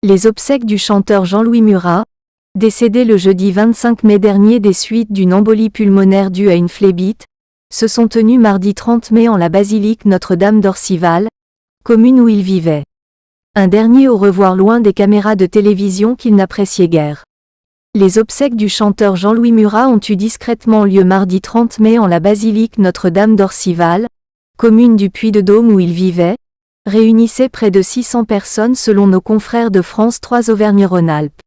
Les obsèques du chanteur Jean-Louis Murat, décédé le jeudi 25 mai dernier des suites d'une embolie pulmonaire due à une phlébite, se sont tenues mardi 30 mai en la basilique Notre-Dame d'Orcival, commune où il vivait. Un dernier au revoir loin des caméras de télévision qu'il n'appréciait guère. Les obsèques du chanteur Jean-Louis Murat ont eu discrètement lieu mardi 30 mai en la basilique Notre-Dame d'Orcival, commune du Puy-de-Dôme où il vivait, réunissait près de 600 personnes selon nos confrères de France 3 Auvergne-Rhône-Alpes.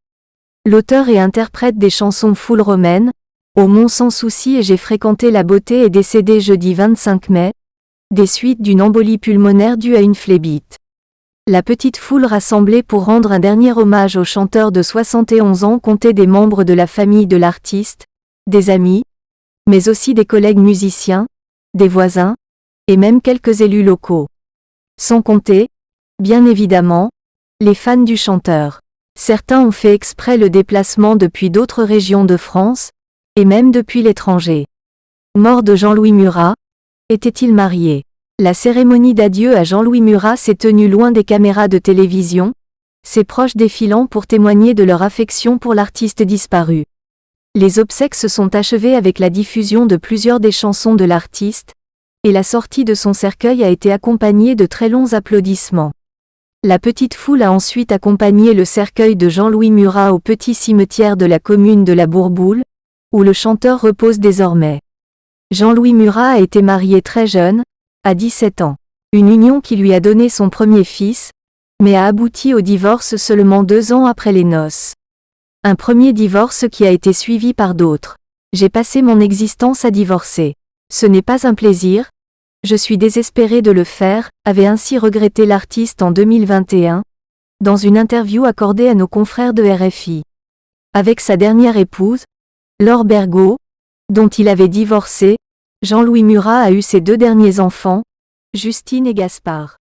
L'auteur et interprète des chansons Foule romaine, Au Mont sans souci et J'ai fréquenté la beauté est décédé jeudi 25 mai, des suites d'une embolie pulmonaire due à une phlébite. La petite foule rassemblée pour rendre un dernier hommage au chanteur de 71 ans comptait des membres de la famille de l'artiste, des amis, mais aussi des collègues musiciens, des voisins, et même quelques élus locaux. Sans compter, bien évidemment, les fans du chanteur. Certains ont fait exprès le déplacement depuis d'autres régions de France, et même depuis l'étranger. Mort de Jean-Louis Murat, était-il marié? La cérémonie d'adieu à Jean-Louis Murat s'est tenue loin des caméras de télévision, ses proches défilant pour témoigner de leur affection pour l'artiste disparu. Les obsèques se sont achevées avec la diffusion de plusieurs des chansons de l'artiste, et la sortie de son cercueil a été accompagnée de très longs applaudissements. La petite foule a ensuite accompagné le cercueil de Jean-Louis Murat au petit cimetière de la commune de la Bourboule, où le chanteur repose désormais. Jean-Louis Murat a été marié très jeune, à 17 ans. Une union qui lui a donné son premier fils, mais a abouti au divorce seulement 2 ans après les noces. Un premier divorce qui a été suivi par d'autres. J'ai passé mon existence à divorcer. Ce n'est pas un plaisir, je suis désespéré de le faire, avait ainsi regretté l'artiste en 2021, dans une interview accordée à nos confrères de RFI. Avec sa dernière épouse, Laure Bergot, dont il avait divorcé, Jean-Louis Murat a eu ses 2 derniers enfants, Justine et Gaspard.